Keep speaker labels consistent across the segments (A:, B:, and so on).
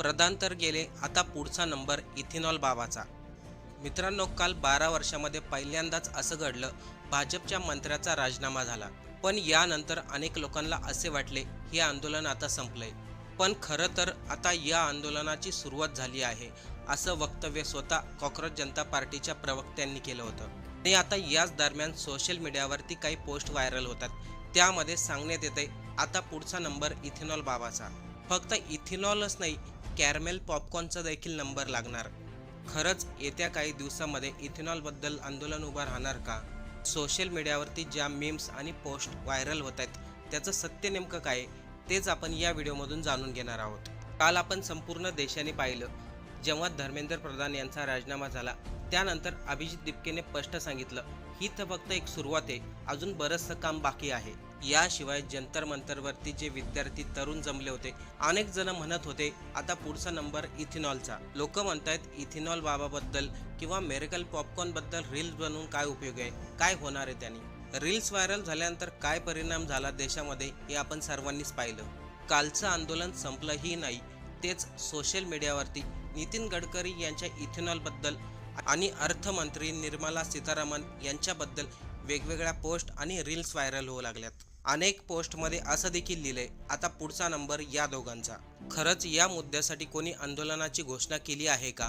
A: प्रधान तर गेले, आता पुढचा नंबर इथेनॉल बाबाचा. मित्रांनो, काल 12 वर्षामध्ये पहिल्यांदाच असं घडलं, भाजपच्या मंत्र्याचा राजीनामा झाला. पण यानंतर अनेक लोकांना असे वाटले, हे आंदोलन आता संपलंय. पण खरं तर आता या आंदोलनाची सुरुवात झाली आहे, असं वक्तव्य स्वतः कॉक्रोच जनता पार्टीच्या प्रवक्त्यांनी केलं होतं. आणि आता याच दरम्यान सोशल मीडियावरती काही पोस्ट व्हायरल होतात. त्यामध्ये सांगण्यात येते, आता पुढचा नंबर इथेनॉल बाबाचा. फक्त इथेनॉलच नाही, कॅरमेल पॉपकॉर्नचा देखील नंबर लागणार. खरंच येत्या काही दिवसांमध्ये इथेनॉलबद्दल आंदोलन उभं राहणार का? सोशल मीडियावरती ज्या मीम्स आणि पोस्ट व्हायरल होत आहेत, त्याचं सत्य नेमकं काय आहे, तेच आपण या व्हिडिओमधून जाणून घेणार आहोत. काल आपण संपूर्ण देशाने पाहिलं, जेव्हा धर्मेंद्र प्रधान यांचा राजीनामा झाला, त्यानंतर अभिजित दिपकेने स्पष्ट सांगितलं, ही तर फक्त एक सुरुवात आहे, अजून बरंचसं काम बाकी आहे. याशिवाय जंतर मंतरवरती जे विद्यार्थी तरुण जमले होते, अनेक जण म्हणत होते, आता पुढचा नंबर इथेनॉलचा. लोक म्हणतायत इथेनॉल बाबाबद्दल किंवा मेरिकल पॉपकॉर्न बद्दल रील्स बनवून काय उपयोग आहे, काय होणार आहे त्यांनी. रील्स व्हायरल झाल्यानंतर काय परिणाम झाला देशामध्ये, हे आपण सर्वांनीच पाहिलं. कालचं आंदोलन संपलंही नाही, तेच सोशल मीडियावरती नितीन गडकरी यांच्या इथेनॉलबद्दल आणि अर्थमंत्री निर्मला सीतारामन यांच्याबद्दल वेगवेगळ्या पोस्ट आणि रील्स व्हायरल होऊ लागल्यात. अनेक पोस्टमध्ये असं देखील लिहिलंय, आता पुढचा नंबर या दोघांचा. खरंच या मुद्द्यासाठी कोणी आंदोलनाची घोषणा केली आहे का?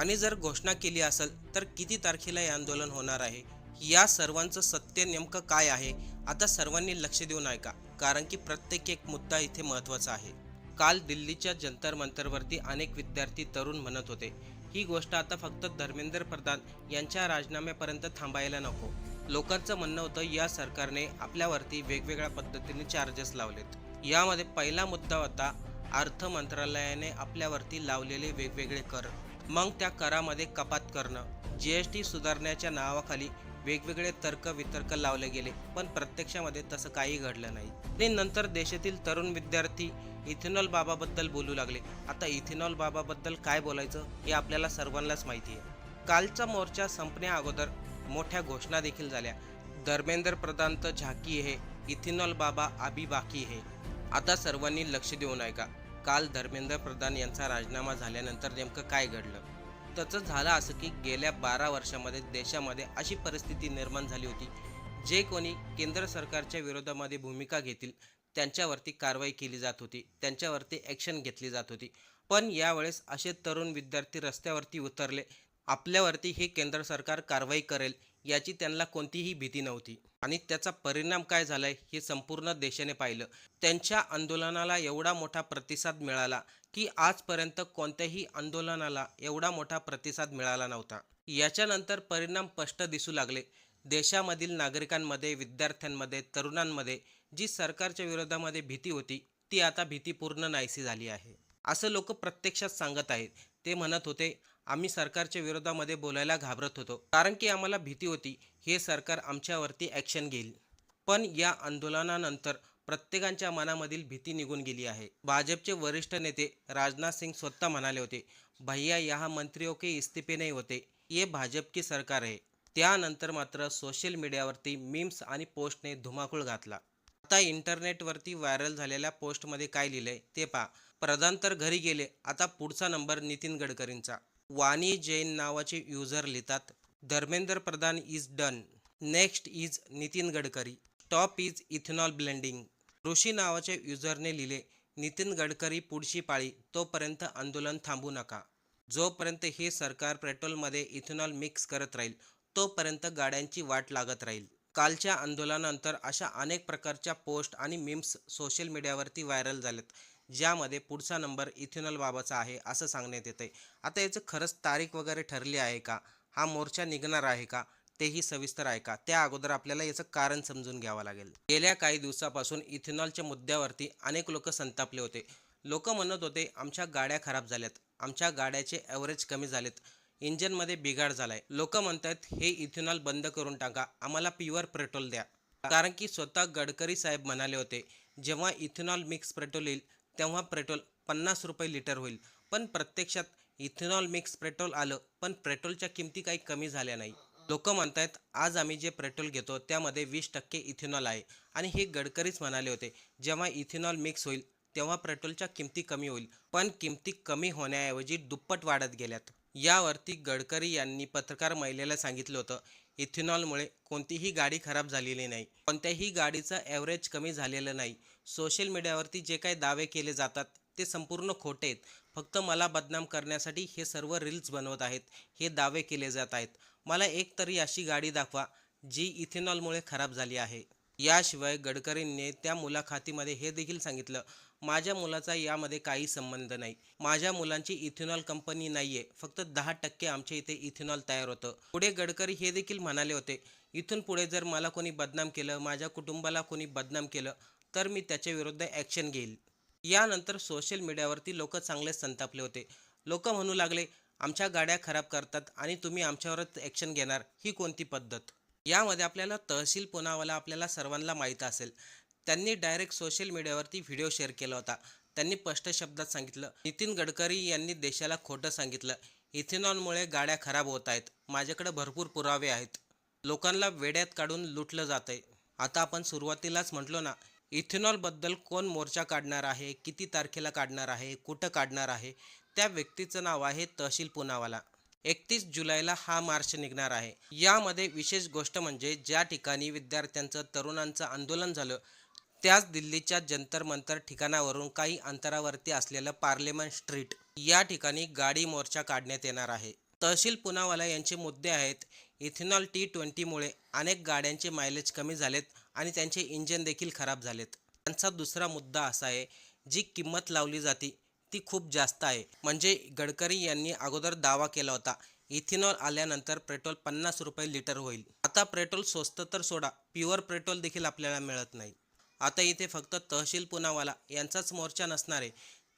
A: आणि जर घोषणा केली असेल तर किती तारखेला हे आंदोलन होणार आहे? या सर्वांचं सत्य नेमकं काय आहे, आता सर्वांनी लक्ष देऊन ऐका, कारण की प्रत्येक एक मुद्दा इथे महत्त्वाचा आहे. काल दिल्लीच्या जंतर मंतरवरती अनेक विद्यार्थी तरुण म्हणत होते, ही गोष्ट आता फक्त धर्मेंद्र प्रधान यांच्या राजीनाम्यापर्यंत थांबायला नको. लोकांचं म्हणणं होतं, या सरकारने आपल्यावरती वेगवेगळ्या पद्धतीने चार्जेस लावलेत. यामध्ये पहिला मुद्दा होता, अर्थ मंत्रालयाने आपल्यावरती लावलेले वेगवेगळे कर. मग त्या करामध्ये कपात करणं, जीएसटी सुधारण्याच्या नावाखाली वेगवेगळे तर्क वितर्क लावले गेले, पण प्रत्यक्षामध्ये तसं काही घडलं नाही. आणि नंतर देशातील तरुण विद्यार्थी इथेनॉल बाबाबद्दल बोलू लागले. आता इथेनॉल बाबाबद्दल काय बोलायचं हे आपल्याला सर्वांनाच माहिती आहे. कालचा मोर्चा संपण्या अगोदर मोठ्या घोषणा देखील झाल्या. धर्मेंद्र प्रधान तर झाकी है, इथेनॉल बाबा अभी बाकी है. आता सर्वांनी लक्ष देऊन ऐका, काल धर्मेंद्र प्रधान यांचा राजीनामा झाल्यानंतर नेमकं काय घडलं. त्याचं झालं असं की गेल्या 12 वर्षामध्ये देशामध्ये अशी परिस्थिती निर्माण झाली होती, जे कोणी केंद्र सरकारच्या विरोधामध्ये भूमिका घेतील त्यांच्यावरती कारवाई केली जात होती, त्यांच्यावरती ॲक्शन घेतली जात होती. पण यावेळेस असे तरुण विद्यार्थी रस्त्यावरती उतरले, आपल्यावरती हे केंद्र सरकार कारवाई करेल याची त्यांना कोणतीही भीती नव्हती. आणि त्याचा परिणाम काय झालाय हे संपूर्ण देशाने पाहिलं. त्यांच्या आंदोलनाला एवढा मोठा प्रतिसाद मिळाला की आजपर्यंत कोणत्याही आंदोलनाला एवढा मोठा प्रतिसाद मिळाला नव्हता. याच्यानंतर परिणाम स्पष्ट दिसू लागले. देशामधील नागरिकांमध्ये, विद्यार्थ्यांमध्ये, तरुणांमध्ये जी सरकारच्या विरोधामध्ये भीती होती, ती आता भीती पूर्ण नाहीशी झाली आहे, असं लोक प्रत्यक्षात सांगत आहेत. ते म्हणत होते, आम्ही सरकारच्या विरोधामध्ये बोलायला घाबरत होतो, कारण की आम्हाला भीती होती, हे सरकार आमच्यावरती ॲक्शन घेईल. पण या आंदोलनानंतर प्रत्येकाच्या मनामधील भीती निघून गेली आहे. भाजपचे वरिष्ठ नेते राजनाथ सिंग स्वतः म्हणाले होते, भैया यहाँ मंत्रियों के इस्तीफे नहीं होते, ये भाजप की सरकार आहे. त्यानंतर मात्र सोशल मीडियावरती मीम्स आणि पोस्टने धुमाकूळ घातला. आता इंटरनेटवरती व्हायरल झालेल्या पोस्टमध्ये काय लिहिलंय ते पहा. प्रधान तर घरी गेले, आता पुढचा नंबर नितीन गडकरींचा. वाणी जैन नावाचे युजर लिहितात, Dharmendra Pradhan is done, next is Nitin Gadkari, top is ethanol blending. Rishi नावाचे युजरने लिहिले, नितीन गडकरी पुढची पाळी, तोपर्यंत आंदोलन थांबू नका. जोपर्यंत हे सरकार पेट्रोलमध्ये इथेनॉल मिक्स करत राहील, तोपर्यंत गाड्यांची वाट लागत राहील. कालच्या आंदोलनानंतर अशा अनेक प्रकारच्या पोस्ट आणि मीम्स सोशल मीडियावरती व्हायरल झालेत, ज्यामध्ये पुढचा नंबर इथेनॉल बाबाचा आहे असं सांगण्यात येते. आता याचं खरंच तारीख वगैरे ठरली आहे का, हा मोर्चा निघणार आहे का, तेही सविस्तर आहे का, त्या अगोदर आपल्याला याचं कारण समजून घ्यावं लागेल. गेल्या काही दिवसापासून इथेनॉलच्या मुद्द्यावरती अनेक लोक संतापले होते. लोक म्हणत होते, आमच्या गाड्या खराब झाल्यात, आमच्या गाड्याचे ॲव्हरेज कमी झालेत, इंजनमध्ये बिघाड झालाय. लोक म्हणतात, हे इथेनॉल बंद करून टाका, आम्हाला प्युअर पेट्रोल द्या. कारण की स्वतः गडकरी साहेब म्हणाले होते, जेव्हा इथेनॉल मिक्स पेट्रोल येईल तेव्हा पेट्रोल 50 रुपये लिटर होईल. पण प्रत्यक्षात इथेनॉल मिक्स पेट्रोल आलं, पण पेट्रोलच्या किमती काही कमी झाल्या नाही. लोक म्हणतात, आज आम्ही जे पेट्रोल घेतो त्यामध्ये 20% इथेनॉल आहे. आणि हे गडकरीच म्हणाले होते, जेव्हा इथेनॉल मिक्स होईल तेव्हा पेट्रोलच्या किमती कमी होईल, पण किमती कमी होण्याऐवजी दुप्पट वाढत गेल्यात. यावरती गडकरी यांनी पत्रकार महिलेला सांगितलं होतं, इथेनॉलमुळे कोणतीही गाडी खराब झालेली नाही, कोणत्याही गाडीचं ॲव्हरेज कमी झालेलं नाही. सोशल मीडियावरती जे काही दावे केले जातात ते संपूर्ण खोटे आहेत. फक्त मला बदनाम करण्यासाठी हे सर्व रील्स बनवत आहेत, हे दावे केले जात आहेत. मला एक तरी अशी गाडी दाखवा जी इथेनॉलमुळे खराब झाली आहे. याशिवाय गडकरींनी त्या मुलाखतीमध्ये हे देखील सांगितलं, माझ्या मुलाचा यामध्ये काही संबंध नाही. माझ्या मुलांची इथेनॉल कंपनी नाहीये, फक्त 10% आमच्या इथे इथेनॉल तयार होतं. पुढे गडकरी हे देखील म्हणाले होते, इथून पुढे जर मला कोणी बदनाम केलं, माझ्या कुटुंबाला कोणी बदनाम केलं तर मी त्याच्या विरुद्ध ॲक्शन घेईल. यानंतर सोशल मीडियावरती लोक चांगलेच संतापले होते. लोक म्हणू लागले, आमच्या गाड्या खराब करतात आणि तुम्ही आमच्यावरच ॲक्शन घेणार, ही कोणती पद्धत? यामध्ये आपल्याला तहसील पुनावाला आपल्याला सर्वांना माहीत असेल, त्यांनी डायरेक्ट सोशल मीडियावरती व्हिडिओ शेअर केला होता. त्यांनी स्पष्ट शब्दात सांगितलं, नितीन गडकरी यांनी देशाला खोटं सांगितलं, इथेनॉलमुळे गाड्या खराब होत आहेत. माझ्याकडे भरपूर पुरावे आहेत. लोकांना वेड्यात काढून लुटलं जात आहे. आता आपण सुरुवातीलाच म्हटलो ना, इथेनॉलबद्दल कोण मोर्चा काढणार आहे, किती तारखेला काढणार आहे, कुठं काढणार आहे, त्या व्यक्तीचं नाव आहे तहसील पुनावाला. 31 जुलैला हा मार्च निघणार आहे. यामध्ये विशेष गोष्ट म्हणजे ज्या ठिकाणी विद्यार्थ्यांचं तरुणांचं आंदोलन झालं, त्याच दिल्लीच्या जंतर मंतर ठिकाणावरून काही अंतरावरती असलेलं पार्लिमेंट स्ट्रीट या ठिकाणी गाडी मोर्चा काढण्यात येणार आहे. तहसील पुनावाला यांचे मुद्दे आहेत, इथेनॉल T20मुळे अनेक गाड्यांचे मायलेज कमी झालेत आणि त्यांचे इंजिन देखील खराब झालेत. त्यांचा दुसरा मुद्दा असा आहे, जी किंमत लावली जाते ती खूप जास्त आहे. म्हणजे गडकरी यांनी अगोदर दावा केला होता, इथेनॉल आल्यानंतर पेट्रोल 50 रुपये लिटर होईल. आता पेट्रोल स्वस्त तर सोडा, प्युअर पेट्रोल देखील आपल्याला मिळत नाही. आता इथे फक्त तहसील पुनावाला यांचाच मोर्चा नसणार आहे.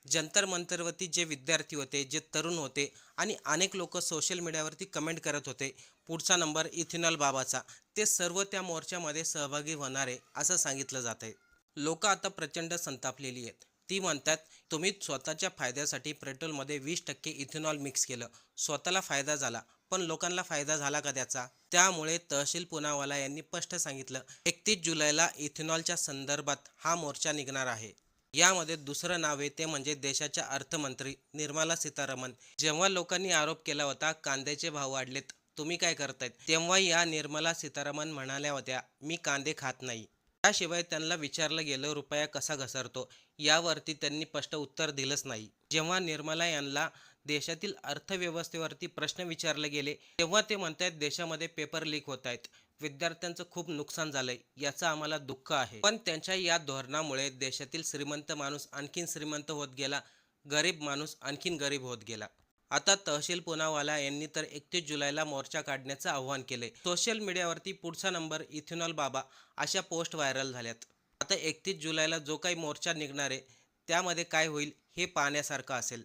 A: जंतर मंतरवरती जे विद्यार्थी होते, जे तरुण होते आणि अनेक लोक सोशल मीडियावरती कमेंट करत होते, पुढचा नंबर इथेनॉल बाबाचा, ते सर्व त्या मोर्चामध्ये सहभागी होणार आहे असं सांगितलं जात आहे. लोक आता प्रचंड संतापलेली आहेत. ती म्हणतात, तुम्ही स्वतःच्या फायद्यासाठी पेट्रोलमध्ये 20% इथेनॉल मिक्स केलं, स्वतःला फायदा झाला, पण लोकांना फायदा झाला का त्याचा? त्यामुळे तहसील पुनावाला यांनी स्पष्ट सांगितलं, 31 जुलैला इथेनॉलच्या संदर्भात हा मोर्चा निघणार आहे. यामध्ये दुसरं नाव आहे ते म्हणजे देशाच्या अर्थमंत्री निर्मला सीतारामन. जेव्हा लोकांनी आरोप केला होता कांद्याचे भाव वाढलेत, तुम्ही काय करतायत, तेव्हा या निर्मला सीतारामन म्हणाल्या होत्या, मी कांदे खात नाही. त्याशिवाय त्यांना विचारलं गेलं रुपया कसा घसरतो, यावरती त्यांनी स्पष्ट उत्तर दिलंच नाही. जेव्हा निर्मला यांना देशातील अर्थव्यवस्थेवरती प्रश्न विचारले गेले, तेव्हा ते म्हणतात देशामध्ये पेपर लीक होत आहेत, विद्यार्थ्यांचं खूप नुकसान झालंय, याचं आम्हाला दुःख आहे. पण त्यांच्या या धोरणामुळे देशातील श्रीमंत माणूस आणखीन श्रीमंत होत गेला, गरीब माणूस आणखीन गरीब होत गेला. आता तहसील पुनावाला यांनी तर 31 जुलैला मोर्चा काढण्याचं आव्हान केले. सोशल मीडियावरती पुढचा नंबर इथेनॉल बाबा अशा पोस्ट व्हायरल झाल्यात. आता 31 जुलैला जो काही मोर्चा निघणार आहे त्यामध्ये काय होईल हे पाहण्यासारखं असेल.